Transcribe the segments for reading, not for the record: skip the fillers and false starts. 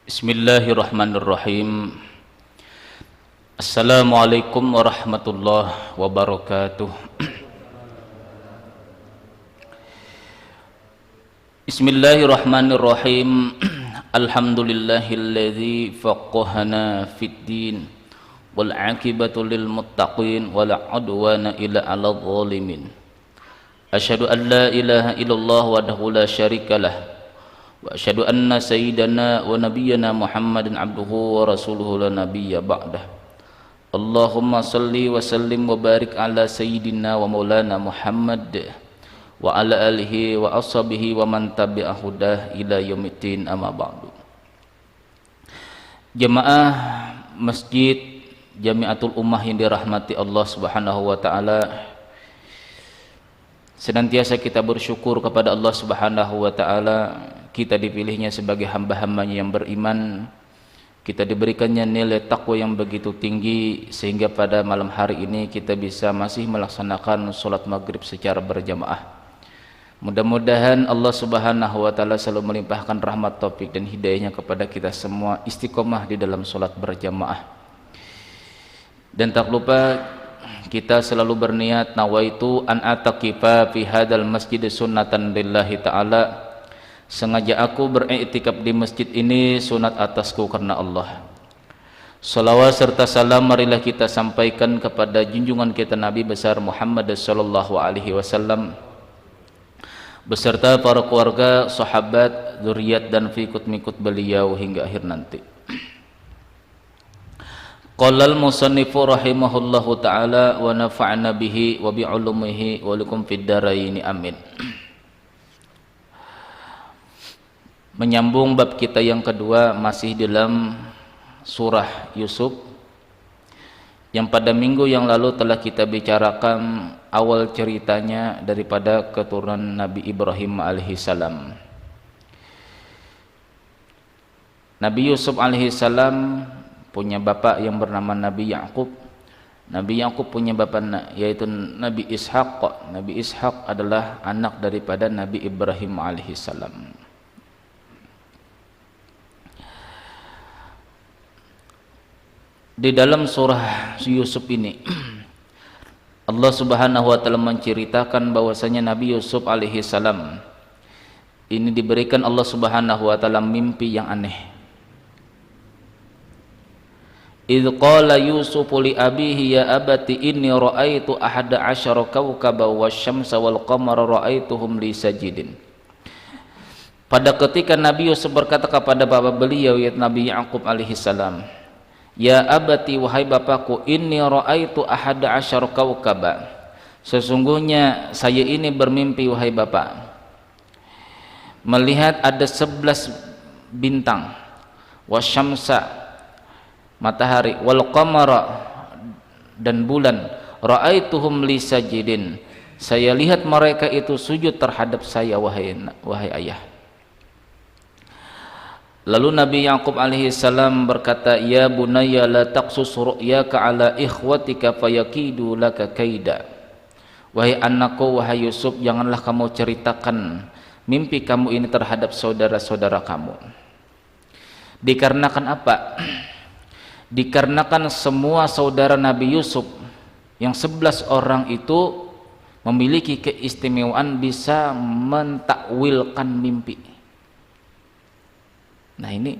Bismillahirrahmanirrahim. Assalamualaikum warahmatullahi wabarakatuh. Bismillahirrahmanirrahim. Alhamdulillahilladzi faqqahana fid din wal 'aqibatu lil muttaqin wala 'udwana illa 'alal zalimin. Asyhadu an la ilaha illallah wahdahu la syarikalah wa asyhadu anna sayyidana wa nabiyyana Muhammadan abduhu wa rasuluhu la nabiyya ba'dah. Allahumma salli wa sallim wa barik ala sayyidina wa maulana Muhammad wa ala alihi wa ashabihi wa man tabi'a hudah ila yaumiddin, amma ba'du. Jemaah Masjid Jamiatul Ummah yang dirahmati Allah Subhanahu wa taala, senantiasa kita bersyukur kepada Allah Subhanahu wa taala. Kita dipilihnya sebagai hamba-hambanya yang beriman, kita diberikannya nilai takwa yang begitu tinggi sehingga pada malam hari ini kita bisa masih melaksanakan sholat maghrib secara berjamaah. Mudah-mudahan Allah Subhanahu wa taala selalu melimpahkan rahmat, taufik dan hidayahnya kepada kita semua, istiqomah di dalam sholat berjamaah. Dan tak lupa kita selalu berniat, nawaitu an ataqifa fi hadzal masjid sunnatan lillahi ta'ala, sengaja aku beriktikaf di masjid ini sunat atasku karena Allah. Salawat serta salam marilah kita sampaikan kepada junjungan kita Nabi besar Muhammad sallallahu alaihi wasallam beserta para keluarga, sahabat, zuriat dan fikut-mikut beliau hingga akhir nanti. Qala al-musannifu rahimahullahu taala wa nafa'na bihi wa bi ulumihi wa lakum fid dharain amin. Menyambung bab kita yang kedua, masih dalam surah Yusuf yang pada minggu yang lalu telah kita bicarakan awal ceritanya daripada keturunan Nabi Ibrahim alaihissalam. Nabi Yusuf alaihissalam punya bapak yang bernama Nabi Ya'qub. Nabi Ya'qub punya bapak yaitu Nabi Ishaq. Nabi Ishaq adalah anak daripada Nabi Ibrahim alaihissalam. Di dalam surah Yusuf ini Allah Subhanahu wa taala menceritakan bahwasanya Nabi Yusuf alaihi salam ini diberikan Allah Subhanahu wa taala mimpi yang aneh. Idz qala Yusuf li abihi ya abati inni ra'aitu ahada asyara kawkaba wasyamsa wal qamara ra'aituhum li sajidin. Pada ketika Nabi Yusuf berkata kepada bapak beliau yaitu Nabi Ya'qub alaihi salam, ya abati, wahai bapakku, inni ra'aitu ahada asyara kawkaba, sesungguhnya saya ini bermimpi wahai bapak, melihat ada 11 bintang, wasyamsa matahari, wal qamara dan bulan, ra'aituhum li sajidin, saya lihat mereka itu sujud terhadap saya wahai ayah. Lalu Nabi Ya'qub alaihi salam berkata, ya bunayya la taqsus ru'yaka ala ikhwatika fayakidu laka kaida. Wahai anakku, wahai Yusuf, janganlah kamu ceritakan mimpi kamu ini terhadap saudara-saudara kamu. Dikarenakan apa? Dikarenakan semua saudara Nabi Yusuf yang 11 orang itu memiliki keistimewaan bisa mentakwilkan mimpi. Nah ini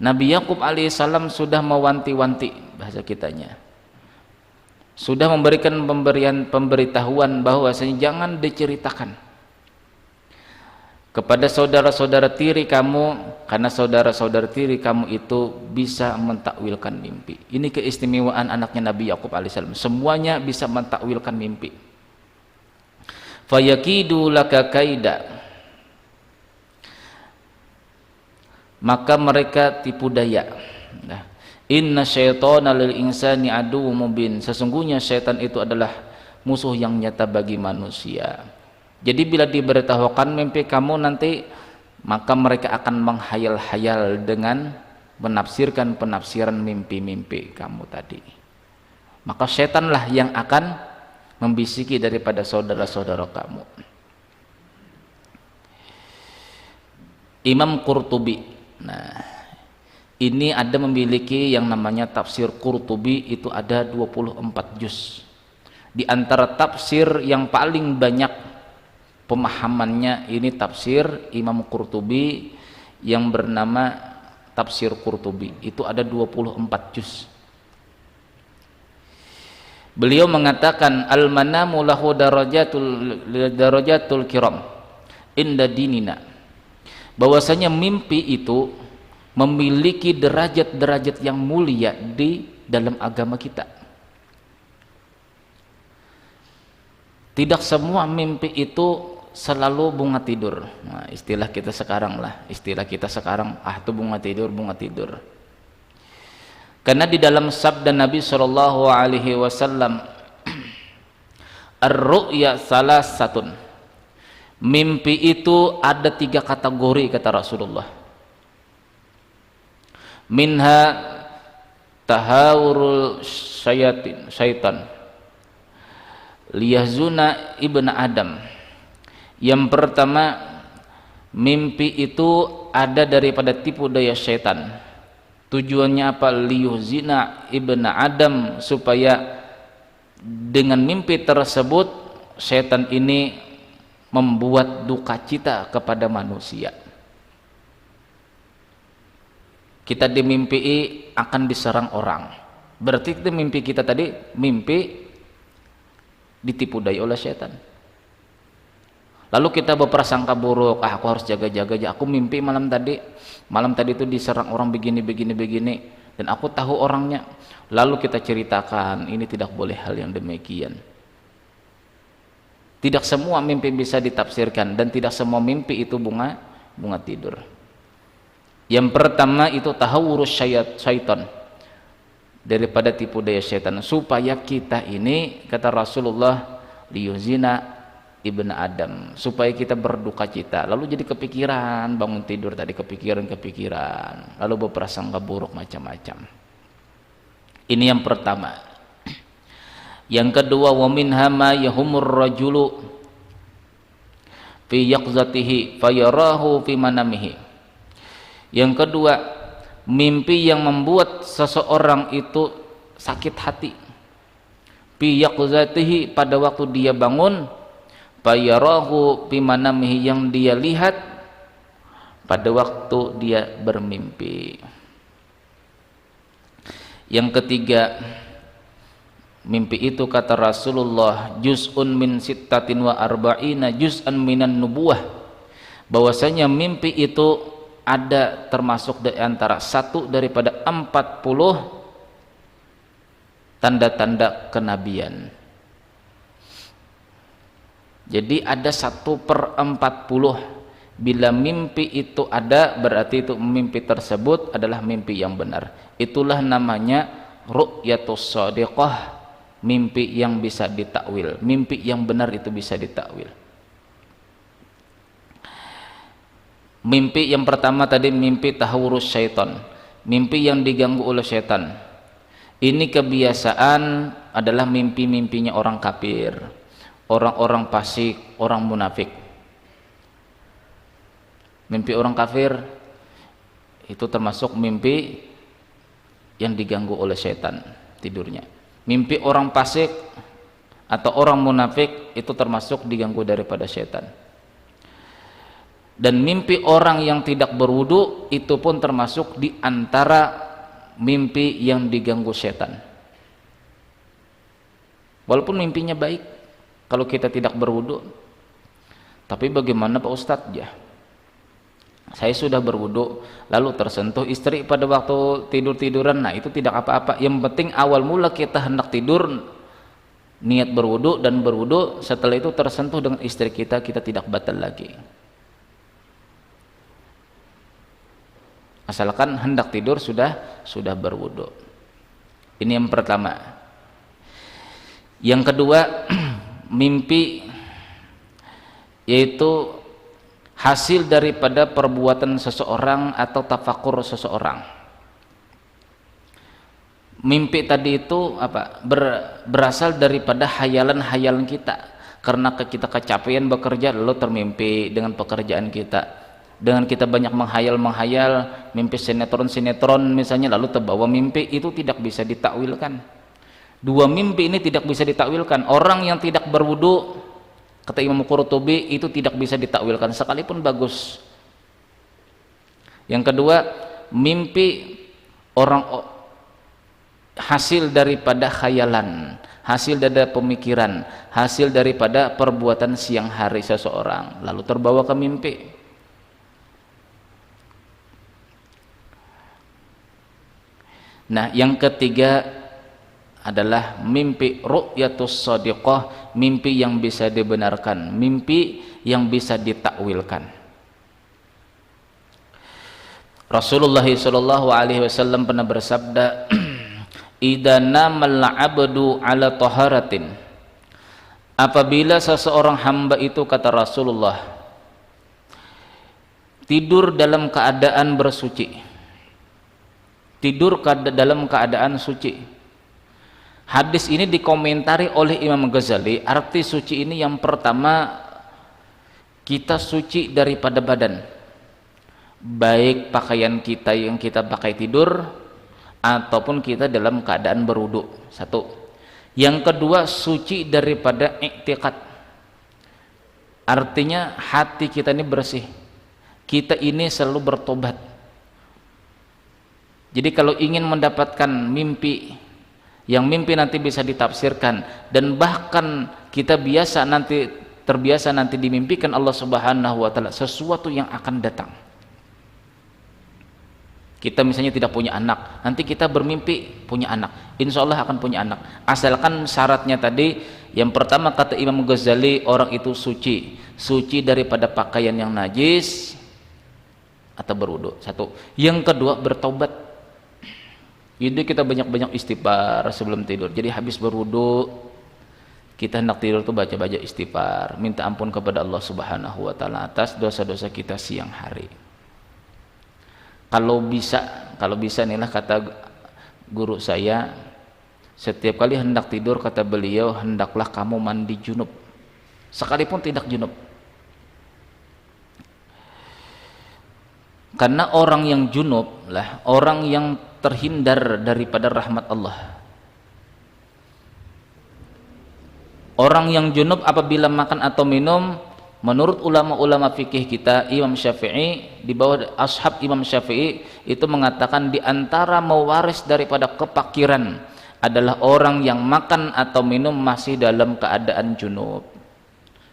Nabi Ya'qub alaihissalam sudah mewanti-wanti, bahasa kitanya, sudah memberikan pemberitahuan bahwasanya jangan diceritakan kepada saudara-saudara tiri kamu, karena saudara-saudara tiri kamu itu bisa mentakwilkan mimpi. Ini keistimewaan anaknya Nabi Ya'qub alaihissalam, semuanya bisa mentakwilkan mimpi. Fayakidu laka kaida, maka mereka tipu daya. Nah, inna syaitana lil insani aduwwum mubin, sesungguhnya syaitan itu adalah musuh yang nyata bagi manusia. Jadi bila diberitahukan mimpi kamu nanti, maka mereka akan menghayal-hayal dengan menafsirkan penafsiran mimpi-mimpi kamu tadi. Maka syaitanlah yang akan membisiki daripada saudara-saudara kamu. Imam Qurtubi, nah Ini ada memiliki yang namanya tafsir Qurtubi, itu ada 24 juz. Di antara tafsir yang paling banyak pemahamannya ini tafsir Imam Qurtubi yang bernama Tafsir Qurtubi, itu ada 24 juz. Beliau mengatakan al-manamu lahu darajatul kiram inda dinina, bahwasanya mimpi itu memiliki derajat-derajat yang mulia di dalam agama kita. Tidak semua mimpi itu selalu bunga tidur. Nah, istilah kita sekarang, itu bunga tidur. Karena di dalam sabda Nabi Shallallahu Alaihi Wasallam, ar-ru'ya salasatun, mimpi itu ada 3 kategori kata Rasulullah. Minha tahawurul syaitan liyahzuna ibna Adam. Yang pertama, mimpi itu ada daripada tipu daya syaitan. Tujuannya apa? Liyuhzina ibna Adam, supaya dengan mimpi tersebut syaitan ini membuat duka cita kepada manusia. Kita dimimpi akan diserang orang, berarti itu mimpi kita tadi mimpi ditipu daya oleh syaitan. Lalu kita berprasangka buruk, aku harus jaga-jaga, aku mimpi malam tadi itu diserang orang begini, dan aku tahu orangnya. Lalu kita ceritakan, ini tidak boleh hal yang demikian. Tidak semua mimpi bisa ditafsirkan, dan tidak semua mimpi itu bunga tidur. Yang pertama itu tahawurus syaitan, daripada tipu daya syaitan, supaya kita ini, kata Rasulullah, liyuzina ibn Adam, supaya kita berduka cita, lalu jadi kepikiran, bangun tidur tadi kepikiran, lalu berprasangka buruk macam-macam. Ini yang pertama. Yang kedua, wa minha ma yahumur rajulu fi yaqzatihi fayarahu fi manamihi. Yang kedua, mimpi yang membuat seseorang itu sakit hati. Fi yaqzatihi, pada waktu dia bangun, fayarahu fi manamihi, yang dia lihat pada waktu dia bermimpi. Yang ketiga, mimpi itu kata Rasulullah juz'un min sittatin wa arba'ina juz'an minan nubuwah, bahwasanya mimpi itu ada termasuk di antara 1 daripada 40 tanda-tanda kenabian. Jadi ada 1/40. Bila mimpi itu ada, berarti itu mimpi tersebut adalah mimpi yang benar. Itulah namanya ru'yatus shadiqah, mimpi yang bisa ditakwil. Mimpi yang benar itu bisa ditakwil. Mimpi yang pertama tadi mimpi tahawurus syaitan, mimpi yang diganggu oleh syaitan. Ini kebiasaan adalah mimpi-mimpinya orang kafir, orang-orang fasik, orang munafik. Mimpi orang kafir itu termasuk mimpi yang diganggu oleh syaitan tidurnya. Mimpi orang fasik atau orang munafik itu termasuk diganggu daripada syaitan. Dan mimpi orang yang tidak berwudu itu pun termasuk di antara mimpi yang diganggu setan. Walaupun mimpinya baik, kalau kita tidak berwudu. Tapi bagaimana Pak Ustadz? Ya, saya sudah berwudu, lalu tersentuh istri pada waktu tidur-tiduran. Nah, itu tidak apa-apa. Yang penting awal mula kita hendak tidur, niat berwudu, dan berwudu, setelah itu tersentuh dengan istri kita, kita tidak batal lagi. Asalkan hendak tidur sudah berwudu. Ini yang pertama. Yang kedua, mimpi yaitu hasil daripada perbuatan seseorang atau tafakur seseorang. Mimpi tadi itu apa? Berasal daripada hayalan-hayalan kita. Karena kita kecapean bekerja, lalu termimpi dengan pekerjaan kita. Dengan kita banyak menghayal-menghayal mimpi sinetron-sinetron misalnya, lalu terbawa mimpi, itu tidak bisa ditakwilkan. Dua mimpi ini tidak bisa ditakwilkan. Orang yang tidak berwudu, kata Imam Qurtubi, itu tidak bisa ditakwilkan sekalipun bagus. Yang kedua, mimpi orang hasil daripada khayalan, hasil dari pemikiran, hasil daripada perbuatan siang hari seseorang, lalu terbawa ke mimpi. Nah, yang ketiga adalah mimpi ru'yatus shadiqah, mimpi yang bisa dibenarkan, mimpi yang bisa ditakwilkan. Rasulullah sallallahu alaihi wasallam pernah bersabda, "Idza namal 'abdu 'ala taharatin." Apabila seseorang hamba itu, kata Rasulullah, tidur dalam keadaan bersuci, tidur dalam keadaan suci. Hadis ini dikomentari oleh Imam Ghazali. Arti suci ini yang pertama, kita suci daripada badan, baik pakaian kita yang kita pakai tidur ataupun kita dalam keadaan berwudu. Satu. Yang kedua, suci daripada i'tiqad, artinya hati kita ini bersih, kita ini selalu bertobat. Jadi kalau ingin mendapatkan mimpi yang mimpi nanti bisa ditafsirkan, dan bahkan kita terbiasa nanti dimimpikan Allah Subhanahu wa taala sesuatu yang akan datang. Kita misalnya tidak punya anak, nanti kita bermimpi punya anak, insya Allah akan punya anak, asalkan syaratnya tadi. Yang pertama, kata Imam Ghazali, orang itu suci daripada pakaian yang najis atau berwudu. Satu. Yang kedua, bertobat. Jadi kita banyak-banyak istighfar sebelum tidur. Jadi habis berwudu, kita hendak tidur tuh baca-baca istighfar, minta ampun kepada Allah Subhanahu wa taala atas dosa-dosa kita siang hari. Kalau bisa inilah kata guru saya, setiap kali hendak tidur, kata beliau, hendaklah kamu mandi junub, sekalipun tidak junub. Karena orang yang junub lah orang yang terhindar daripada rahmat Allah. Orang yang junub apabila makan atau minum, menurut ulama-ulama fikih kita, Imam Syafi'i, di bawah ashab Imam Syafi'i itu mengatakan di antara mewaris daripada kepakiran adalah orang yang makan atau minum masih dalam keadaan junub.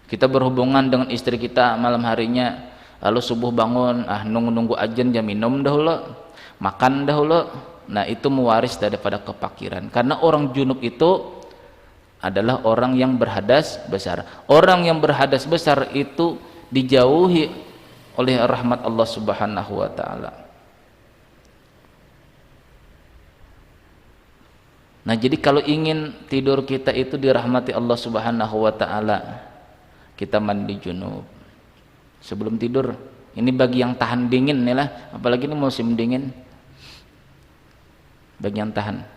Kita berhubungan dengan istri kita malam harinya, lalu subuh bangun, nunggu azan, jam minum dahulu, makan dahulu. Nah, itu mewaris daripada kepakiran. Karena orang junub itu adalah orang yang berhadas besar. Orang yang berhadas besar itu dijauhi oleh rahmat Allah Subhanahu wa taala. Nah, jadi kalau ingin tidur kita itu dirahmati Allah Subhanahu wa taala, kita mandi junub sebelum tidur. Ini bagi yang tahan dingin nih lah, apalagi ini musim dingin, bagi yang tahan.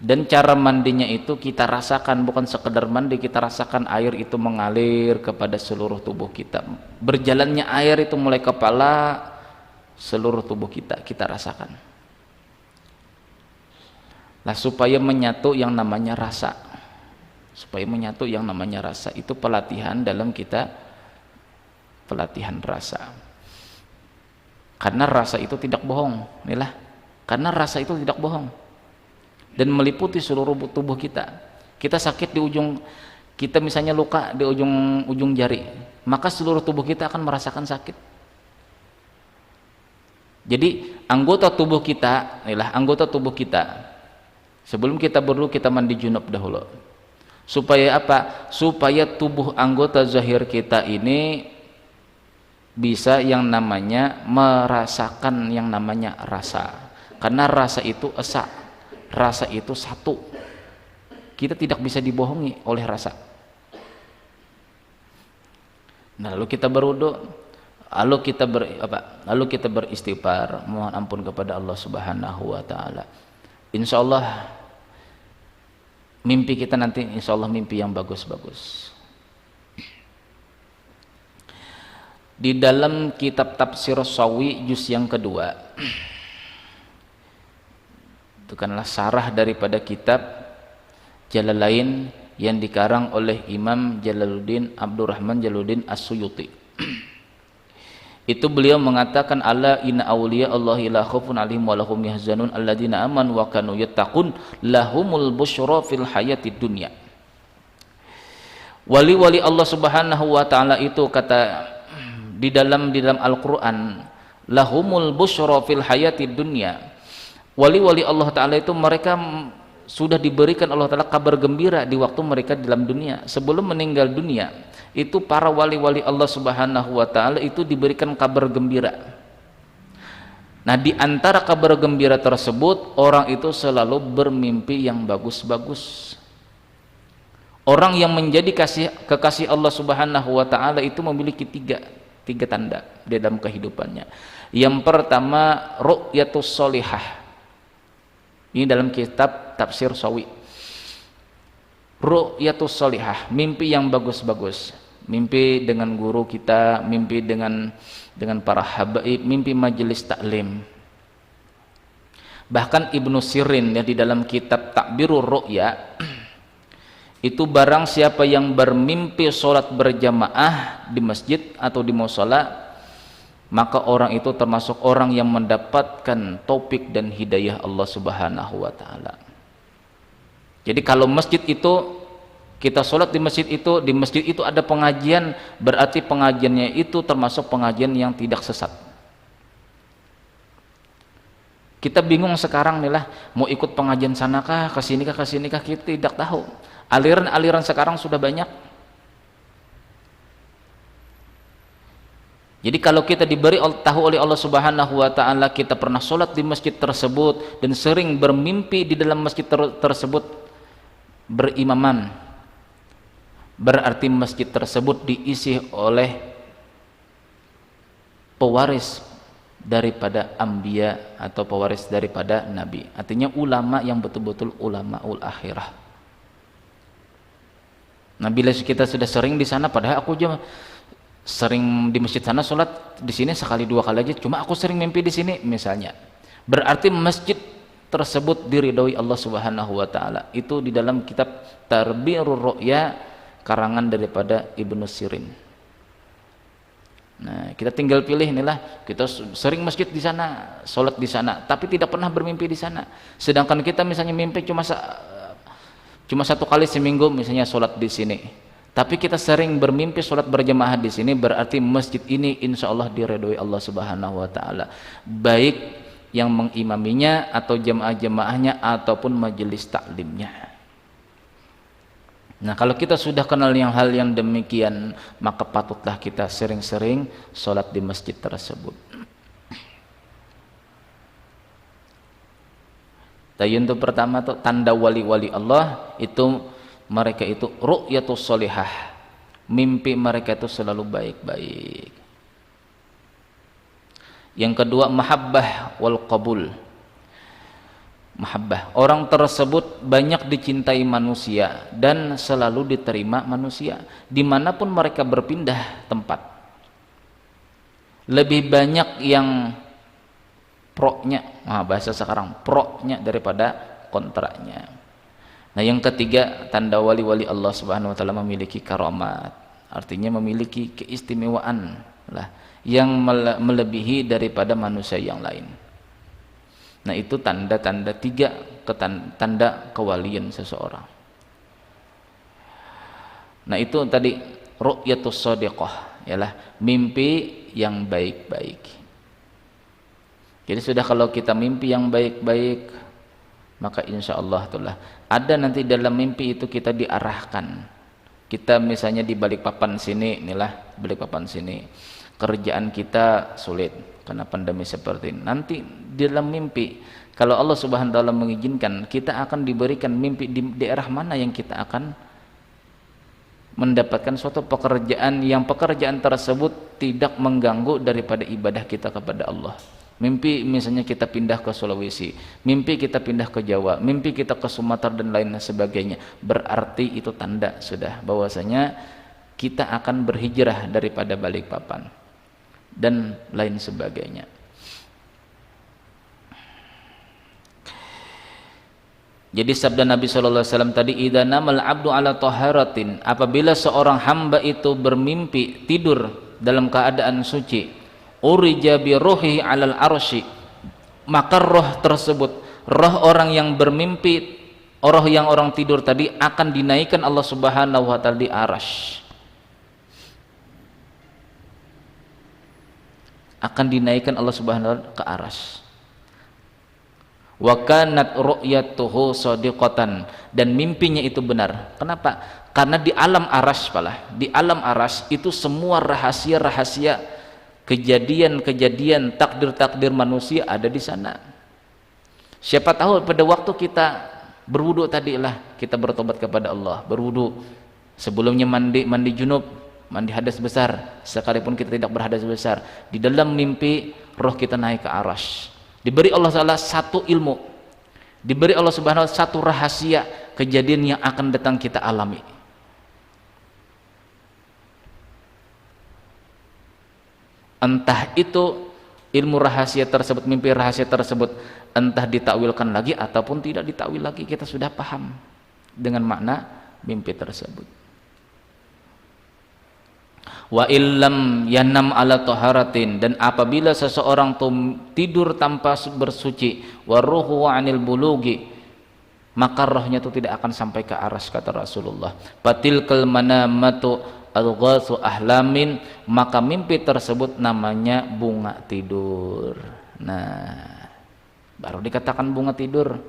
Dan cara mandinya itu kita rasakan, bukan sekedar mandi, kita rasakan air itu mengalir kepada seluruh tubuh kita. Berjalannya air itu mulai kepala, seluruh tubuh kita rasakan. Nah, supaya menyatu yang namanya rasa, itu pelatihan dalam kita, pelatihan rasa. Karena rasa itu tidak bohong, inilah. Karena rasa itu tidak bohong dan meliputi seluruh tubuh kita. Kita sakit di ujung, kita misalnya luka di ujung jari, maka seluruh tubuh kita akan merasakan sakit. Jadi anggota tubuh kita, inilah anggota tubuh kita. Sebelum kita berwudu, kita mandi junub dahulu. Supaya apa? Supaya tubuh anggota zahir kita ini bisa yang namanya merasakan yang namanya rasa. Karena rasa itu esa, rasa itu satu. Kita tidak bisa dibohongi oleh rasa. Nah, lalu kita berwudu, lalu kita beristighfar, mohon ampun kepada Allah Subhanahu wa taala. Insyaallah mimpi kita nanti insyaallah mimpi yang bagus-bagus. Di dalam kitab Tafsir Shawi juz yang kedua, itu kanlah sarah daripada kitab Jalalain yang dikarang oleh Imam Jalaluddin Abdurrahman Jalaluddin As-Suyuti. Itu beliau mengatakan, ala inna awliya Allahi la khaufun alaihim wa lahum yahzanun alladzina amanu wa kanu yattaqun lahumul busyra fil hayatid dunya. Wali-wali Allah Subhanahu wa taala itu, kata di dalam Al-Qur'an, lahumul busyra fil hayatid dunya. Wali-wali Allah taala itu mereka sudah diberikan Allah taala kabar gembira di waktu mereka dalam dunia. Sebelum meninggal dunia, itu para wali-wali Allah Subhanahu wa taala itu diberikan kabar gembira. Nah, di antara kabar gembira tersebut, orang itu selalu bermimpi yang bagus-bagus. Orang yang menjadi kekasih Allah Subhanahu wa taala itu memiliki tiga tanda di dalam kehidupannya. Yang pertama, ru'yatus sholihah. Ini dalam kitab Tafsir Shawi. Ru'yatus sholihah, mimpi yang bagus-bagus. Mimpi dengan guru kita, mimpi dengan para habaib, mimpi majelis taklim. Bahkan Ibnu Sirin ya, di dalam kitab Ta'birur Ru'ya, itu barang siapa yang bermimpi sholat berjamaah di masjid atau di mushola, maka orang itu termasuk orang yang mendapatkan taufik dan hidayah Allah Subhanahu wa taala. Jadi kalau masjid itu, kita sholat di masjid itu ada pengajian, berarti pengajiannya itu termasuk pengajian yang tidak sesat. Kita bingung sekarang nih lah, mau ikut pengajian sanakah, kesinikah, kita tidak tahu. Aliran-aliran sekarang sudah banyak. Jadi kalau kita diberi tahu oleh Allah Subhanahu wa taala, kita pernah sholat di masjid tersebut dan sering bermimpi di dalam masjid tersebut berimaman, berarti masjid tersebut diisi oleh pewaris daripada anbiya atau pewaris daripada nabi. Artinya ulama yang betul-betul ulamaul akhirah. Nah, bila kita sudah sering di sana, padahal aku juga sering di masjid sana sholat, di sini sekali dua kali aja, cuma aku sering mimpi di sini misalnya, berarti masjid tersebut diridhoi Allah Subhanahu wa taala. Itu di dalam kitab Tarbirur Ru'ya karangan daripada Ibnu Sirin. Nah, kita tinggal pilih inilah, kita sering masjid di sana, sholat di sana, tapi tidak pernah bermimpi di sana. Sedangkan kita misalnya mimpi cuma satu kali seminggu misalnya sholat di sini, tapi kita sering bermimpi sholat berjamaah di sini, berarti masjid ini insya Allah diridhoi Allah Subhanahu wa taala, baik yang mengimaminya atau jamaah-jamaahnya ataupun majelis taklimnya. Nah, kalau kita sudah kenal hal yang demikian, maka patutlah kita sering-sering sholat di masjid tersebut. Tapi untuk pertama tuh tanda wali-wali Allah itu, mereka itu ru'yatus sholihah, mimpi mereka itu selalu baik-baik. Yang kedua, mahabbah wal qabul. Mahabbah, orang tersebut banyak dicintai manusia dan selalu diterima manusia dimanapun mereka berpindah tempat. Lebih banyak yang pro-nya, bahasa sekarang pro-nya daripada kontraknya. Nah, yang ketiga, tanda wali-wali Allah Subhanahu wa taala memiliki karamat, artinya memiliki keistimewaan lah yang melebihi daripada manusia yang lain. Nah, itu tanda-tanda tiga, tanda kewalian seseorang. Nah, itu tadi ru'yatus shadiqah, ialah mimpi yang baik-baik. Jadi sudah kalau kita mimpi yang baik-baik, maka insya Allah itulah ada nanti dalam mimpi itu kita diarahkan. Kita misalnya di Balikpapan sini, inilah Balikpapan sini, kerjaan kita sulit karena pandemi seperti ini. Nanti di dalam mimpi, kalau Allah Subhanahu wa taala mengizinkan, kita akan diberikan mimpi di daerah mana yang kita akan mendapatkan suatu pekerjaan yang pekerjaan tersebut tidak mengganggu daripada ibadah kita kepada Allah. Mimpi misalnya kita pindah ke Sulawesi, mimpi kita pindah ke Jawa, mimpi kita ke Sumatera dan lain sebagainya, berarti itu tanda sudah bahwasanya kita akan berhijrah daripada Balikpapan. dan lain sebagainya. Jadi sabda Nabi SAW tadi, idza namal abdu ala taharatin, apabila seorang hamba itu bermimpi tidur dalam keadaan suci, urija bi ruhi alal arsy, maka roh tersebut, roh orang yang bermimpi, roh yang orang tidur tadi akan dinaikkan Allah Subhanahu wa taala di arasy. Akan dinaikkan Allah Subhanahu wa taala ke arasy. Wa kanat ru'yatuhu shadiqatan, dan mimpinya itu benar. Kenapa? Karena di alam arasy, di alam arasy itu semua rahasia-rahasia, kejadian-kejadian, takdir-takdir manusia ada di sana. Siapa tahu pada waktu kita berwudu tadilah kita bertobat kepada Allah, berwudu, sebelumnya mandi junub, mandi hadas besar, sekalipun kita tidak berhadas besar, di dalam mimpi roh kita naik ke arasy. Diberi Allah Ta'ala satu ilmu, diberi Allah Subhanahu wa Ta'ala satu rahasia kejadian yang akan datang kita alami. Entah itu ilmu rahasia tersebut, mimpi rahasia tersebut, entah ditakwilkan lagi ataupun tidak ditakwil lagi, kita sudah paham dengan makna mimpi tersebut. Wa illam yanam ala taharatin, dan apabila seseorang tidur tanpa bersuci, wa ruhu anil bulugi, maka rohnya itu tidak akan sampai ke arasy, kata Rasulullah. Fatilkal manamatu alghasu ahlamin, maka mimpi tersebut namanya bunga tidur. Nah, baru dikatakan bunga tidur.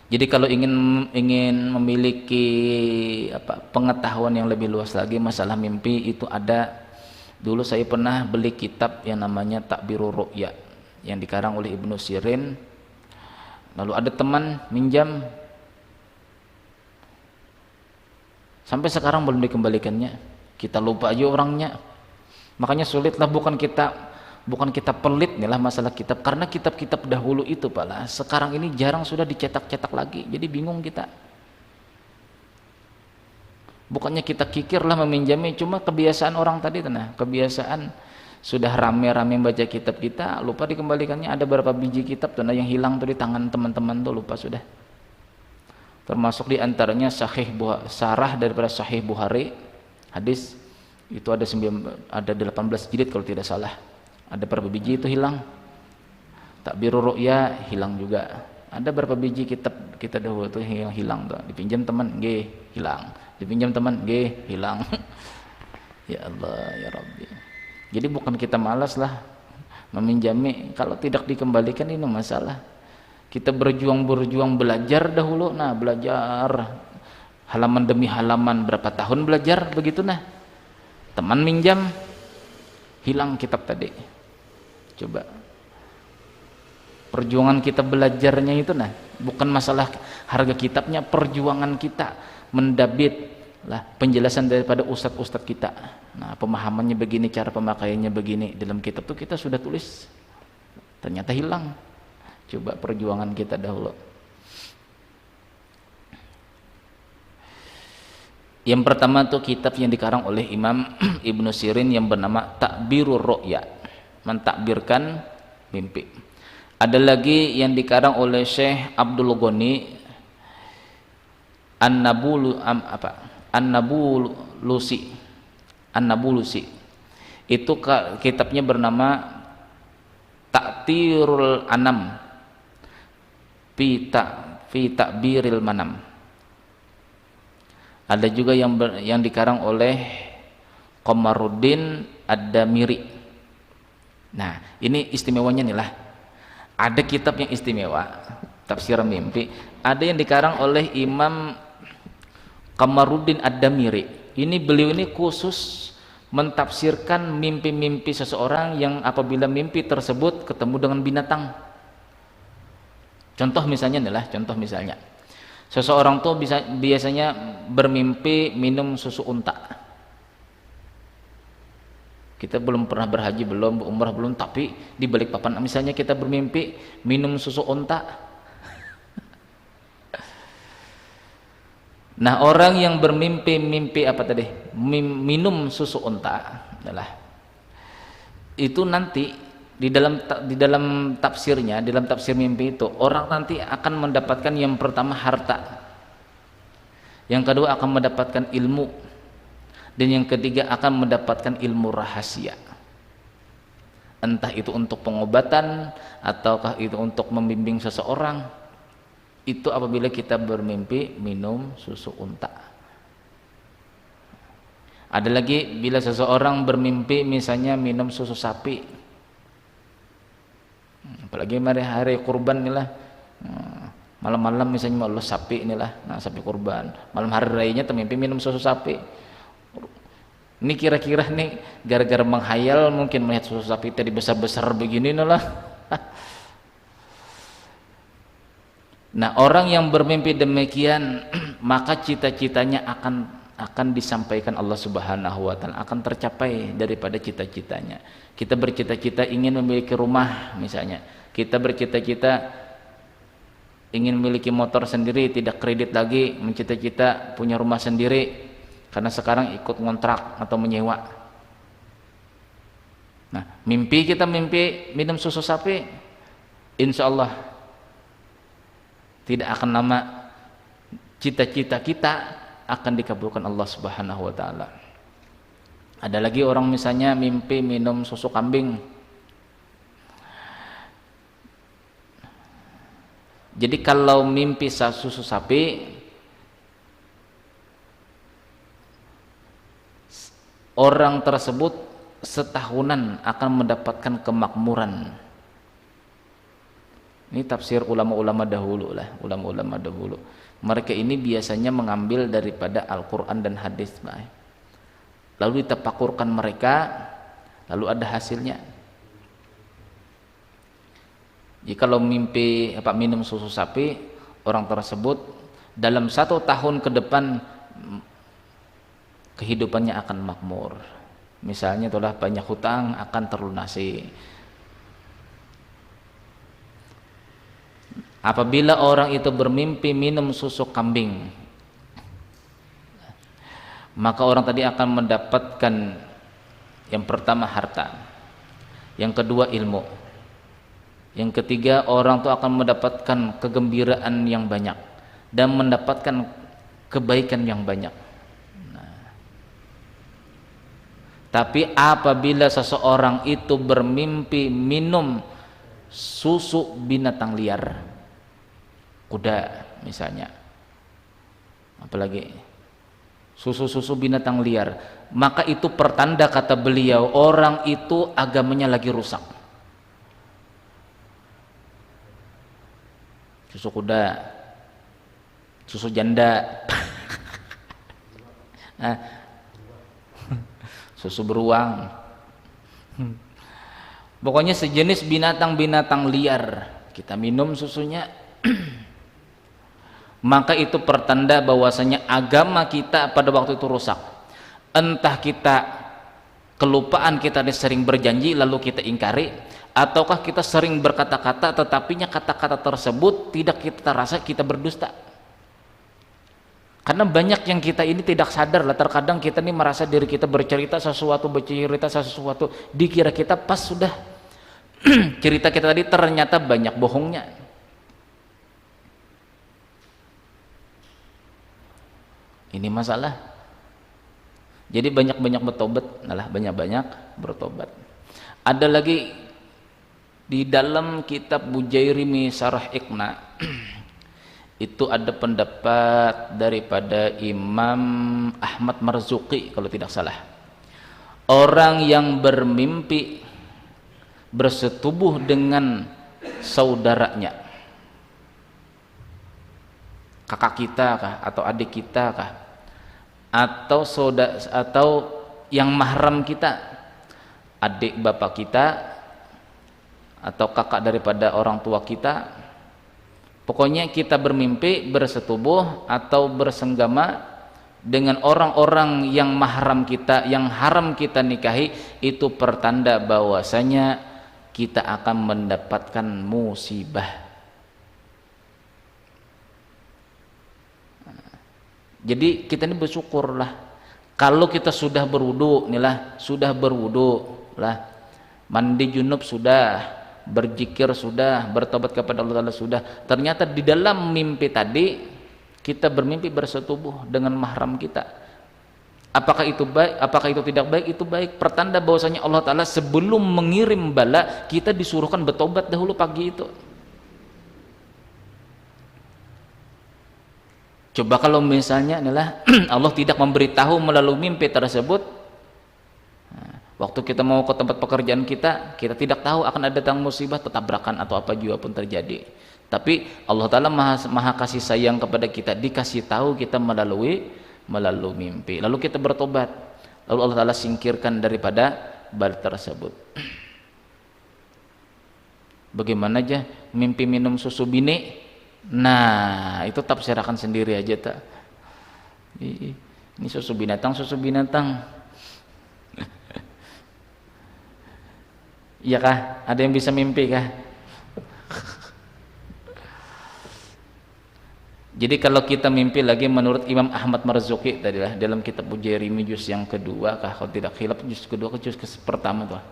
Jadi kalau ingin memiliki pengetahuan yang lebih luas lagi masalah mimpi, itu ada, dulu saya pernah beli kitab yang namanya Ta'birur Ru'ya yang dikarang oleh Ibnu Sirin. Lalu ada teman minjam, sampai sekarang belum dikembalikannya. Kita lupa aja orangnya. Makanya sulitlah, bukan kita pelit nih lah masalah kitab, karena kitab-kitab dahulu itu sekarang ini jarang sudah dicetak-cetak lagi, jadi bingung kita. Bukannya kita kikir lah meminjami, cuma kebiasaan orang tadi, kebiasaan sudah rame-rame baca kitab kita, lupa dikembalikannya. Ada berapa biji kitab yang hilang tuh di tangan teman-teman tuh, lupa sudah. Termasuk di antaranya sarah daripada Sahih Bukhari, hadis itu ada 18 jilid kalau tidak salah. Ada berapa biji itu hilang. Ta'birur Ru'ya hilang juga. Ada berapa biji kitab kita dahulu itu yang hilang tuh. Dipinjam teman, hilang. Dipinjam teman, hilang. Ya Allah, ya Rabbi. Jadi bukan kita malas lah meminjami, kalau tidak dikembalikan ini masalah. Kita berjuang belajar dahulu, belajar halaman demi halaman, berapa tahun belajar begitu, teman minjam, hilang kitab tadi. Coba perjuangan kita belajarnya itu, bukan masalah harga kitabnya, perjuangan kita mendabit lah penjelasan daripada ustadz kita. Pemahamannya begini, cara pemakaiannya begini, dalam kitab tuh kita sudah tulis, ternyata hilang. Coba perjuangan kita dahulu. Yang pertama tuh kitab yang dikarang oleh Imam Ibnu Sirin yang bernama Ta'birur Ru'ya, mentakbirkan mimpi. Ada lagi yang dikarang oleh Syekh Abdul Ghani An-Nabulusi. Itu kitabnya bernama Ta'tirul Anam fi Ta'biril Manam. Ada juga yang dikarang oleh Qamaruddin Ad-Damiri. Ini istimewanya nih lah. Ada kitab yang istimewa, tafsir mimpi, ada yang dikarang oleh Imam Qamaruddin Ad-Damiri. Beliau ini khusus mentafsirkan mimpi-mimpi seseorang yang apabila mimpi tersebut ketemu dengan binatang. Contoh misalnya seseorang tuh biasanya bermimpi minum susu unta. Kita belum pernah berhaji, belum umrah, belum, tapi di balik papan misalnya kita bermimpi minum susu unta. Orang yang bermimpi mimpi apa tadi? minum susu unta adalah itu nanti di dalam tafsirnya, di dalam tafsir mimpi itu orang nanti akan mendapatkan yang pertama harta, yang kedua akan mendapatkan ilmu, dan yang ketiga akan mendapatkan ilmu rahasia, entah itu untuk pengobatan ataukah itu untuk membimbing seseorang. Itu apabila kita bermimpi minum susu unta. Ada lagi bila seseorang bermimpi misalnya minum susu sapi, apalagi hari kurban inilah, malam-malam misalnya Allah sapi inilah, nah sapi kurban, malam hari rayanya termimpi minum susu sapi. Ini kira-kira nih gara-gara menghayal mungkin melihat susu sapi tadi besar-besar begini inilah. Nah, orang yang bermimpi demikian maka cita-citanya akan disampaikan Allah Subhanahu wa taala, akan tercapai daripada cita-citanya. Kita bercita-cita ingin memiliki rumah misalnya, kita bercita-cita ingin memiliki motor sendiri, tidak kredit lagi, mencita-cita punya rumah sendiri karena sekarang ikut ngontrak atau menyewa. Nah, mimpi kita mimpi minum susu sapi, insya Allah tidak akan lama cita-cita kita akan dikabulkan Allah Subhanahu wa taala. Ada lagi orang misalnya mimpi minum susu kambing. Jadi kalau mimpi susu sapi, orang tersebut setahunan akan mendapatkan kemakmuran. Ini tafsir ulama-ulama dahulu lah, ulama-ulama dahulu. Mereka ini biasanya mengambil daripada Al-Quran dan hadis, lalu ditafakurkan mereka, lalu ada hasilnya. Jika kalau mimpi minum susu sapi, orang tersebut dalam 1 tahun ke depan kehidupannya akan makmur. Misalnya itulah banyak hutang akan terlunasi. Apabila orang itu bermimpi minum susu kambing, maka orang tadi akan mendapatkan yang pertama harta, yang kedua ilmu, yang ketiga orang itu akan mendapatkan kegembiraan yang banyak dan mendapatkan kebaikan yang banyak. Tapi apabila seseorang itu bermimpi minum susu binatang liar, kuda misalnya, apalagi susu binatang liar, maka itu pertanda, kata beliau, orang itu agamanya lagi rusak. Susu kuda, susu janda, susu beruang, pokoknya sejenis binatang-binatang liar kita minum susunya, maka itu pertanda bahwasanya agama kita pada waktu itu rusak. Entah kita kelupaan, kita sering berjanji lalu kita ingkari, ataukah kita sering berkata-kata tetapinya kata-kata tersebut tidak kita rasa kita berdusta. Karena banyak yang kita ini tidak sadar lah, terkadang kita ini merasa diri kita bercerita sesuatu, dikira kita pas sudah cerita kita tadi ternyata banyak bohongnya. Ini masalah. Jadi banyak-banyak bertobat, banyak-banyak bertobat. Ada lagi di dalam kitab Bujairimi Syarah Iqna itu ada pendapat daripada Imam Ahmad Marzuqi kalau tidak salah. Orang yang bermimpi bersetubuh dengan saudaranya, kakak kita kah atau adik kita kah, atau saudara atau yang mahram kita, adik bapak kita atau kakak daripada orang tua kita, pokoknya kita bermimpi bersetubuh atau bersenggama dengan orang-orang yang mahram kita, yang haram kita nikahi, itu pertanda bahwasanya kita akan mendapatkan musibah. Jadi kita ini bersyukurlah Kalau kita sudah berwudu, inilah sudah berwudu lah, mandi junub sudah, berzikir sudah, bertobat kepada Allah Taala sudah, ternyata di dalam mimpi tadi kita bermimpi bersetubuh dengan mahram kita, apakah itu baik, apakah itu tidak baik? Itu baik, pertanda bahwasanya Allah Taala sebelum mengirim bala kita disuruhkan bertobat dahulu pagi itu. Coba kalau misalnya adalah Allah tidak memberitahu melalui mimpi tersebut, waktu kita mau ke tempat pekerjaan kita tidak tahu akan ada datang musibah, tabrakan atau apa juga pun terjadi. Tapi Allah Ta'ala maha kasih sayang kepada kita, dikasih tahu kita melalui mimpi. Lalu kita bertobat, lalu Allah Ta'ala singkirkan daripada bal tersebut. Bagaimana aja mimpi minum susu bini? Nah, itu tafsirkan sendiri aja tak. Ini susu binatang. Iya kah? Ada yang bisa mimpi kah? Jadi kalau kita mimpi lagi menurut Imam Ahmad Marzuki tadi lah dalam kitab Ujairimi juz yang kedua kah, kalau tidak khilaf juz kedua ke juz pertama tuh.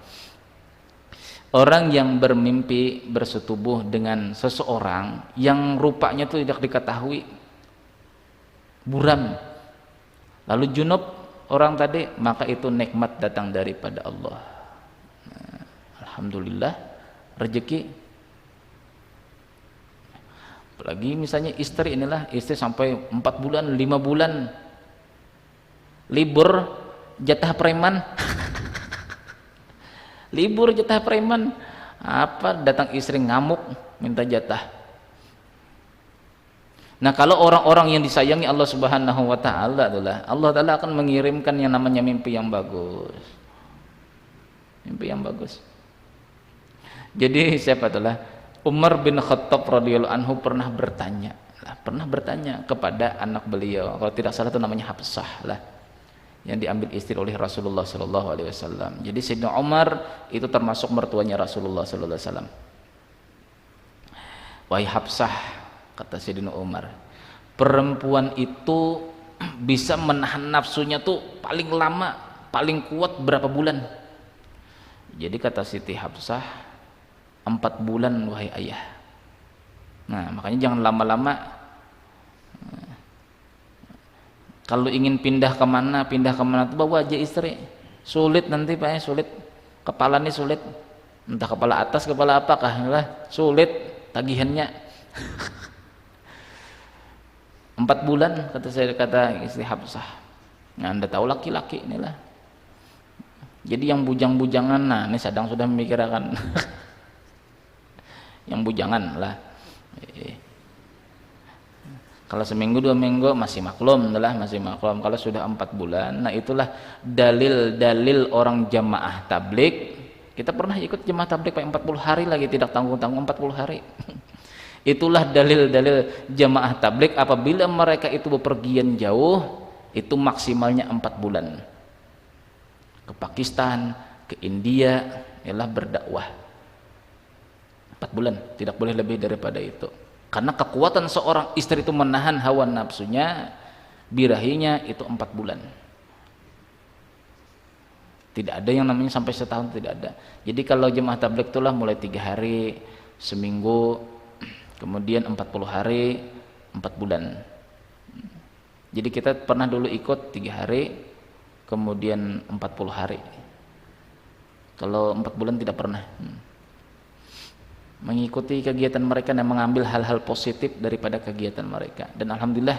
Orang yang bermimpi bersetubuh dengan seseorang yang rupanya itu tidak diketahui, buram, lalu junub orang tadi, maka itu nikmat datang daripada Allah. Nah, alhamdulillah rezeki. Apalagi misalnya istri, inilah istri sampai 4 bulan 5 bulan libur jatah preman. Libur jatah preman, apa datang istri ngamuk minta jatah. Nah, kalau orang-orang yang disayangi Allah Subhanahu wa taala adalah Allah Taala akan mengirimkan yang namanya mimpi yang bagus. Mimpi yang bagus. Jadi siapa itulah Umar bin Khattab radhiyallahu anhu pernah bertanya kepada anak beliau, kalau tidak salah itu namanya Hafsah lah, yang diambil istri oleh Rasulullah sallallahu alaihi wasallam. Jadi Sayyidina Umar itu termasuk mertuanya Rasulullah sallallahu alaihi wasallam. Wahai Hafsah, kata Sayyidina Umar, perempuan itu bisa menahan nafsunya tuh paling lama, paling kuat berapa bulan? Jadi kata Siti Hafsah, 4 bulan wahai ayah. Nah, makanya jangan lama-lama. Kalau ingin pindah kemana tuh bawa aja istri. Sulit nanti Pak, sulit. Kepala nih sulit. Entah kepala atas, kepala apakah lah, sulit tagihannya. 4 bulan kata istri Hafsah. Nah, Anda tahu laki-laki inilah. Jadi yang bujang-bujangan, nah ini sedang sudah memikirkan. Yang bujangan lah. Kalau seminggu 2 minggu masih maklum. Kalau sudah 4 bulan, nah itulah dalil-dalil orang jamaah tablik. Kita pernah ikut jamaah tablik 40 hari lagi, tidak tanggung-tanggung 40 hari. Itulah dalil-dalil jamaah tablik, apabila mereka itu bepergian jauh, itu maksimalnya 4 bulan. Ke Pakistan, ke India, ialah berdakwah 4 bulan, tidak boleh lebih daripada itu. Karena kekuatan seorang istri itu menahan hawa nafsunya, birahinya itu 4 bulan. Tidak ada yang namanya sampai setahun, tidak ada. Jadi kalau jemaah tabligh itulah mulai 3 hari, seminggu, kemudian 40 hari, 4 bulan. Jadi kita pernah dulu ikut 3 hari, kemudian 40 hari. Kalau 4 bulan tidak pernah. Mengikuti kegiatan mereka dan mengambil hal-hal positif daripada kegiatan mereka, dan alhamdulillah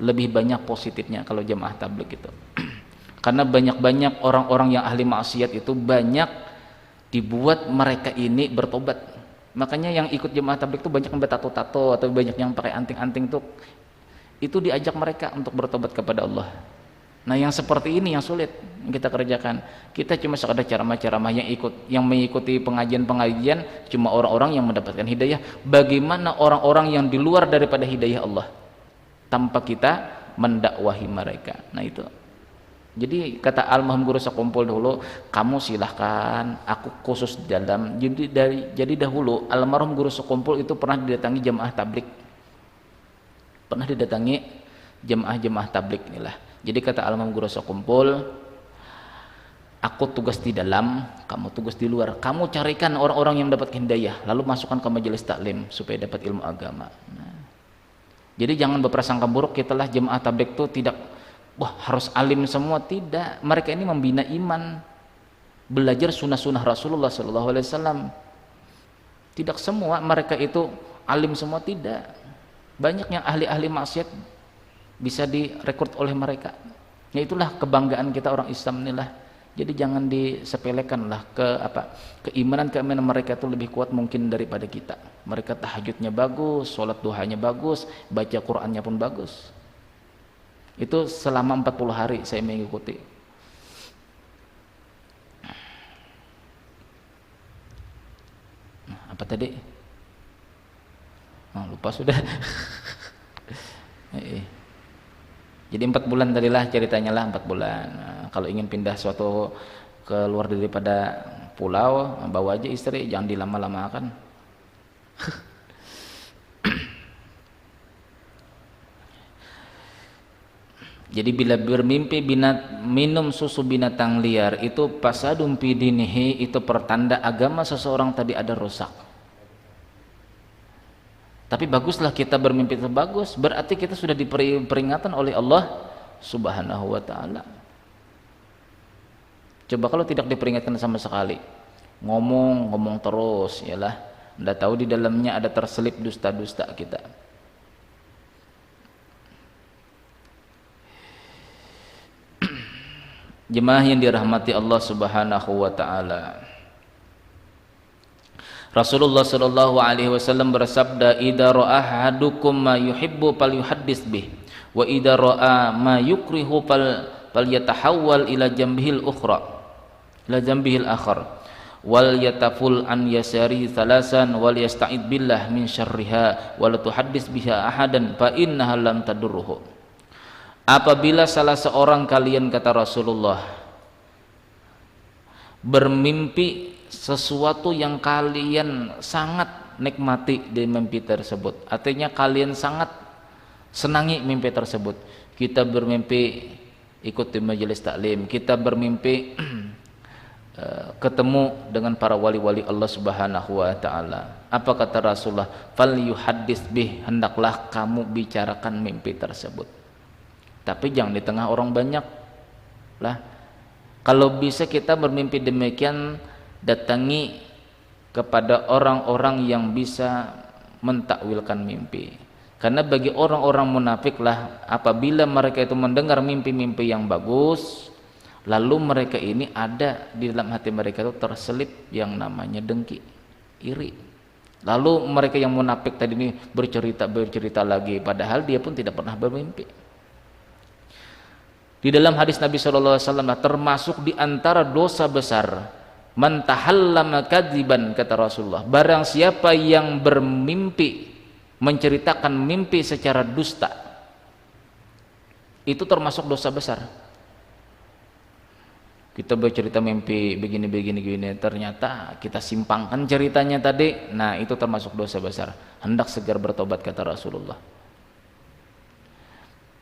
lebih banyak positifnya kalau jemaah tabligh itu. Karena banyak orang-orang yang ahli maksiat itu banyak dibuat mereka ini bertobat. Makanya yang ikut jemaah tabligh itu banyak yang bertato-tato atau banyak yang pakai anting-anting tuh, itu diajak mereka untuk bertobat kepada Allah. Nah, yang seperti ini yang sulit kita kerjakan. Kita cuma sekadar ceramah-ceramah, yang mengikuti pengajian-pengajian cuma orang-orang yang mendapatkan hidayah. Bagaimana orang-orang yang di luar daripada hidayah Allah tanpa kita mendakwahi mereka? Nah itu. Jadi kata almarhum guru sekumpul dulu, kamu silahkan, aku khusus dalam. Jadi dahulu almarhum guru sekumpul itu pernah didatangi jamaah tabligh. Pernah didatangi jamaah tabligh inilah. Jadi kata Al-Imam Guru Kumpul, aku tugas di dalam, kamu tugas di luar. Kamu carikan orang-orang yang dapat hidayah, lalu masukkan ke majelis taklim supaya dapat ilmu agama. Nah, jadi jangan berprasangka buruk kita lah jemaah tabligh itu tidak, wah harus alim semua, tidak. Mereka ini membina iman, belajar sunnah-sunnah Rasulullah SAW. Tidak semua mereka itu alim semua, tidak. Banyak yang ahli-ahli maksiat bisa direkrut oleh mereka. Ya itulah kebanggaan kita orang Islam inilah. Jadi jangan disepelekan lah keimanan mereka itu lebih kuat mungkin daripada kita. Mereka tahajudnya bagus, sholat duhanya bagus, baca Qur'annya pun bagus. Itu selama 40 hari saya mengikuti. Apa tadi? Oh, lupa sudah. Jadi 4 bulan tadilah ceritanya lah, 4 bulan. Nah, kalau ingin pindah suatu keluar daripada pulau, bawa aja istri, jangan dilama-lamakan. Jadi bila bermimpi minum susu binatang liar itu pasadum pidinihi, itu pertanda agama seseorang tadi ada rusak. Tapi baguslah kita bermimpi itu bagus, berarti kita sudah diberi peringatan oleh Allah Subhanahu wa ta'ala. Coba kalau tidak diperingatkan sama sekali, ngomong terus, yalah, Anda tahu di dalamnya ada terselip dusta-dusta kita. Jemaah yang dirahmati Allah Subhanahu wa ta'ala, Rasulullah sallallahu alaihi wasallam bersabda, "Idza ra'a ahadukum ma yuhibbu falyuhaddits bih, wa idza ra'a ma yukrihu falyatahawwal ila jambihil akhar, wal yataful an yasari thalasan wal yasta'id billah min syarriha wa la tuhaddits biha ahadan fa innaha lam tadurruhu." Apabila salah seorang kalian, kata Rasulullah, bermimpi sesuatu yang kalian sangat nikmati di mimpi tersebut, artinya kalian sangat senangi mimpi tersebut. Kita bermimpi ikut di majelis taklim, kita bermimpi ketemu dengan para wali-wali Allah Subhanahu wa ta'ala. Apa kata Rasulullah? Fal yuhaddits bih, hendaklah kamu bicarakan mimpi tersebut, tapi jangan di tengah orang banyak lah. Kalau bisa kita bermimpi demikian, datangi kepada orang-orang yang bisa mentakwilkan mimpi. Karena bagi orang-orang munafik lah, apabila mereka itu mendengar mimpi-mimpi yang bagus, lalu mereka ini ada di dalam hati mereka itu terselip yang namanya dengki, iri. Lalu mereka yang munafik tadi ini bercerita lagi, padahal dia pun tidak pernah bermimpi. Di dalam hadis Nabi SAW, termasuk di antara dosa besar, man tahallama kadziban, kata Rasulullah, barang siapa yang bermimpi, menceritakan mimpi secara dusta, itu termasuk dosa besar. Kita bercerita mimpi begini, ternyata kita simpangkan ceritanya tadi, nah itu termasuk dosa besar. Hendak segera bertobat, kata Rasulullah.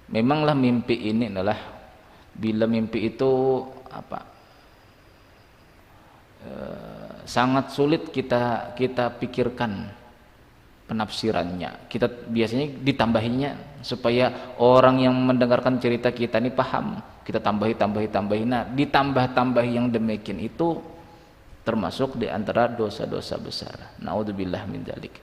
Memanglah mimpi ini adalah, bila mimpi itu sangat sulit kita pikirkan penafsirannya. Kita biasanya ditambahinya supaya orang yang mendengarkan cerita kita ini paham. Kita tambahi. Nah, ditambah yang demikian itu termasuk di antara dosa-dosa besar. Naudzubillah min dzalik.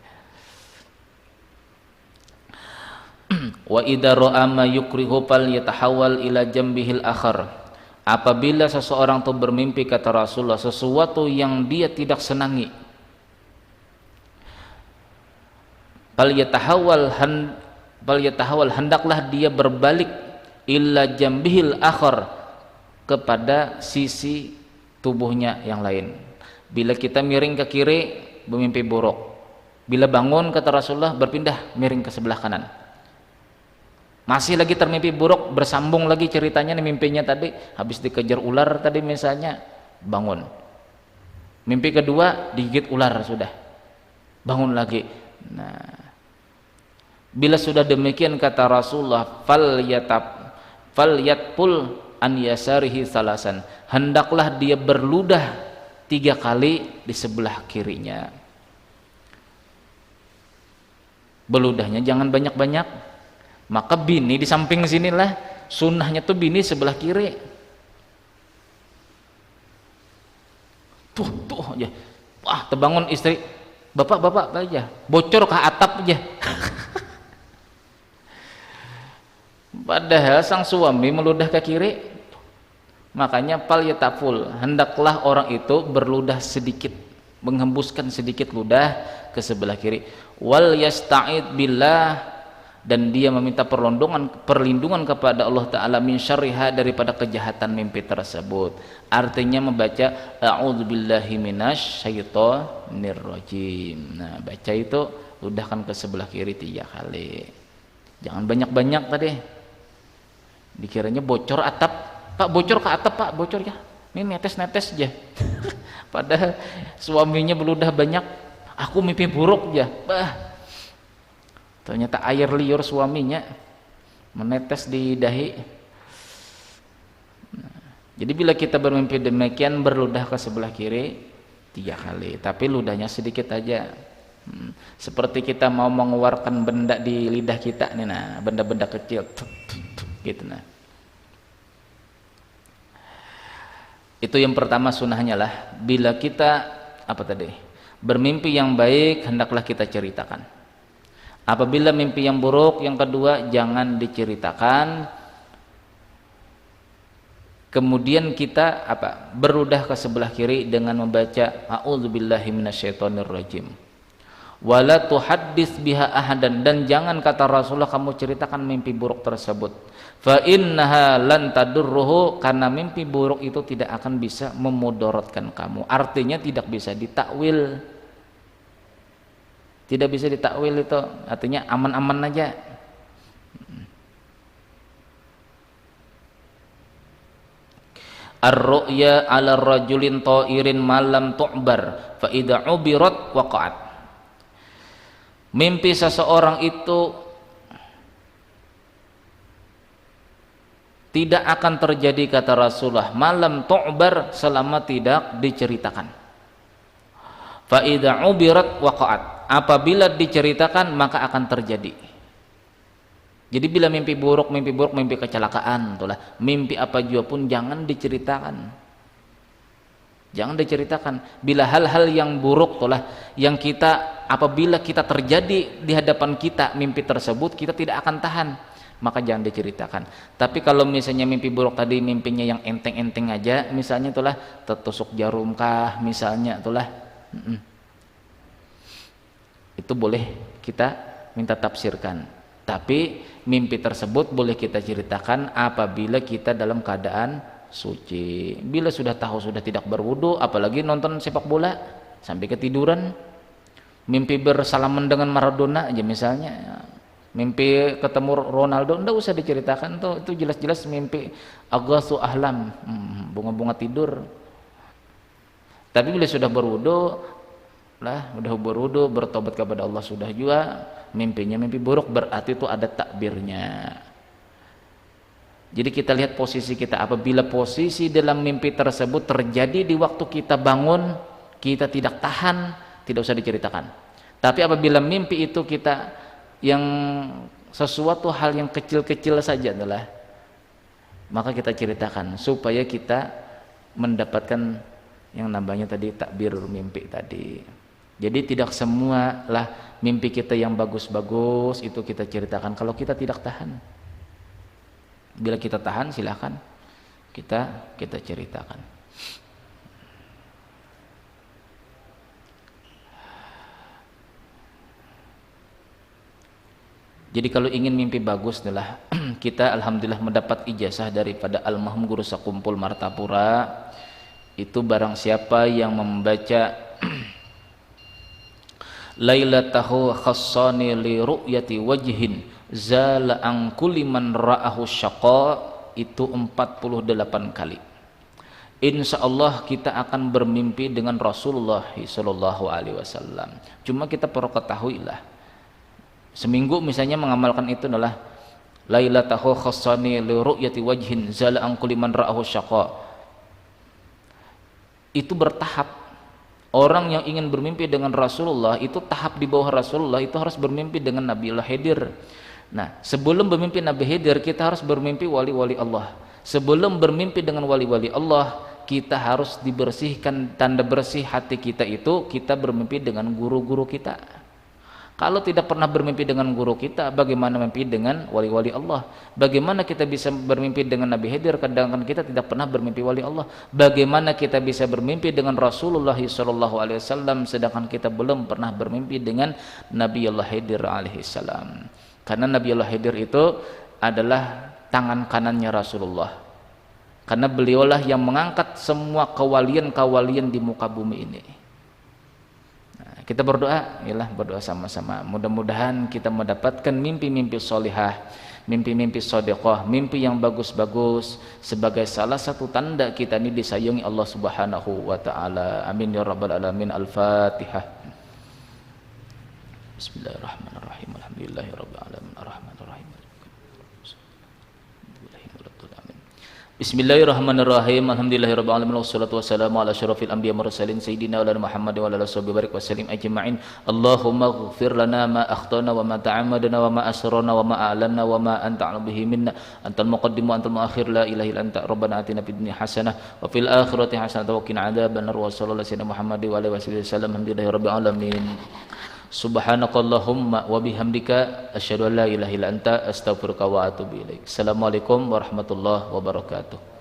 Wa idza ra'a ma yukrihu falyatahawwal ila jambihil akhar. Apabila seseorang itu bermimpi, kata Rasulullah, sesuatu yang dia tidak senangi, falyatahawwal, hendaklah dia berbalik ila jambihil akhar, kepada sisi tubuhnya yang lain. Bila kita miring ke kiri, bermimpi buruk. Bila bangun, kata Rasulullah, berpindah miring ke sebelah kanan. Masih lagi termimpi buruk, bersambung lagi ceritanya nih mimpinya tadi, habis dikejar ular tadi misalnya, bangun. Mimpi kedua, digigit ular, sudah. Bangun lagi. Nah, bila sudah demikian, kata Rasulullah, falyatpul an yasarihi salasan, hendaklah dia berludah 3 kali di sebelah kirinya. Beludahnya jangan banyak-banyak. Maka bini di samping sinilah, sunnahnya tuh bini sebelah kiri. Tuh aja. Wah, terbangun istri, bapak aja, bocor ke atap aja. Padahal sang suami meludah ke kiri. Makanya falyataful, hendaklah orang itu berludah sedikit, menghembuskan sedikit ludah ke sebelah kiri. Wal yasta'id billah, dan dia meminta perlindungan kepada Allah Ta'ala min syarriha, daripada kejahatan mimpi tersebut. Artinya membaca a'udzubillahi minasyaitonir rajim. Nah, baca itu ludahkan ke sebelah kiri 3 kali. Jangan banyak-banyak tadi. Dikiranya bocor atap, Pak, bocor ke atap, Pak, bocor ya. Ini netes-netes aja. Padahal suaminya beludah banyak, aku mimpi buruk aja. Bah, ternyata air liur suaminya menetes di dahi. Nah, jadi bila kita bermimpi demikian, berludah ke sebelah kiri 3 kali, tapi ludahnya sedikit aja. Seperti kita mau mengeluarkan benda di lidah kita nih, nah, benda-benda kecil gitu. Nah, itu yang pertama sunnahnya lah. Bila kita bermimpi yang baik, hendaklah kita ceritakan. Apabila mimpi yang buruk, yang kedua, jangan diceritakan. Kemudian kita berludah ke sebelah kiri dengan membaca a'udzubillahi minasyaitonirrajim. Wala tuhaddits biha ahadan, dan jangan, kata Rasulullah, kamu ceritakan mimpi buruk tersebut. Fa innaha lan tadurruhu, karena mimpi buruk itu tidak akan bisa memudaratkan kamu. Artinya tidak bisa ditakwil. Tidak bisa ditakwil itu, artinya aman-aman aja. Ar-ru'ya 'ala rajulin ta'irin malam tu'bar fa idza ubirat waqa'at. Mimpi seseorang itu tidak akan terjadi, kata Rasulullah, malam tu'bar, selama tidak diceritakan. Fa idza ubirat waqa'at, apabila diceritakan maka akan terjadi. Jadi bila mimpi buruk, mimpi kecelakaan, itulah mimpi apa juga pun jangan diceritakan. Jangan diceritakan. Bila hal-hal yang buruk, itulah yang kita, apabila kita terjadi di hadapan kita mimpi tersebut, kita tidak akan tahan, maka jangan diceritakan. Tapi kalau misalnya mimpi buruk tadi, mimpinya yang enteng-enteng aja, misalnya itulah tertusuk jarum kah, misalnya itulah, itu boleh kita minta tafsirkan. Tapi mimpi tersebut boleh kita ceritakan apabila kita dalam keadaan suci. Bila sudah tahu sudah tidak berwudu, apalagi nonton sepak bola sampai ketiduran, mimpi bersalaman dengan Maradona aja misalnya, mimpi ketemu Ronaldo, enggak usah diceritakan tuh, itu jelas-jelas mimpi aghasu ahlam, bunga-bunga tidur. Tapi bila sudah berwudu lah, udah berwudu, bertobat kepada Allah sudah juga, mimpinya mimpi buruk, berarti itu ada takbirnya. Jadi kita lihat posisi kita. Apabila posisi dalam mimpi tersebut terjadi di waktu kita bangun, kita tidak tahan, tidak usah diceritakan. Tapi apabila mimpi itu kita yang sesuatu hal yang kecil-kecil saja adalah, maka kita ceritakan supaya kita mendapatkan yang namanya tadi takbir mimpi tadi. Jadi tidak semua lah mimpi kita yang bagus-bagus itu kita ceritakan kalau kita tidak tahan. Bila kita tahan, silakan kita ceritakan. Jadi kalau ingin mimpi bagus adalah kita alhamdulillah mendapat ijazah daripada almarhum guru Sakumpul Martapura. Itu barang siapa yang membaca Lailatahu khassani li ru'yati wajhin zala an kulli man ra'ahu syaqa, itu 48 kali. Insyaallah kita akan bermimpi dengan Rasulullah sallallahu alaihi wasallam. Cuma kita perlu ketahui lah, seminggu misalnya mengamalkan itu adalah lailatahu khassani li ru'yati wajhin zala an kulli man ra'ahu syaqa. Itu bertahap. Orang yang ingin bermimpi dengan Rasulullah itu tahap di bawah Rasulullah itu harus bermimpi dengan Nabiullah Khidir. Nah, sebelum bermimpi Nabi Khidir kita harus bermimpi wali-wali Allah. Sebelum bermimpi dengan wali-wali Allah, kita harus dibersihkan, tanda bersih hati kita itu kita bermimpi dengan guru-guru kita. Kalau tidak pernah bermimpi dengan guru kita, bagaimana mimpi dengan wali-wali Allah? Bagaimana kita bisa bermimpi dengan Nabi Khidir kadang-kadang kita tidak pernah bermimpi wali Allah? Bagaimana kita bisa bermimpi dengan Rasulullah SAW sedangkan kita belum pernah bermimpi dengan Nabiullah Khidir alaihi salam? Karena Nabiullah Khidir itu adalah tangan kanannya Rasulullah. Karena beliaulah yang mengangkat semua kewalian-kewalian di muka bumi ini. Kita berdoa, yalah berdoa sama-sama. Mudah-mudahan kita mendapatkan mimpi-mimpi solihah, mimpi-mimpi sodeqah, mimpi yang bagus-bagus sebagai salah satu tanda kita ini disayangi Allah Subhanahu wa taala. Amin ya rabbal alamin. Al-Fatihah. Bismillahirrahmanirrahim. Alhamdulillahirabbil alamin. Arrahmanirrahim. Bismillahirrahmanirrahim. Alhamdulillahirabbil alamin wassalatu wassalamu ala asyrafil anbiya mursalin sayyidina wa Muhammad wa ala alihi wasallam wa sallim ajma'in. Allahumma ighfir lana ma akhtana wa ma ta'ammadna wa ma asrarna wa ma a'lanna wa ma anta a'lamu bihi minna antal muqaddim wa antal muakhir la ilaha illa anta rabbana atina fid dunya hasanah wa fil akhirati hasanah wa qina adzabannar wa sallallahu alaihi Muhammad wa alihi wasallam. Alhamdulillahirabbil alamin. Subhanakallahumma wa bihamdika asyhadu an la ilaha illa anta astaghfiruka wa atubu ilaik. Assalamualaikum warahmatullahi wabarakatuh.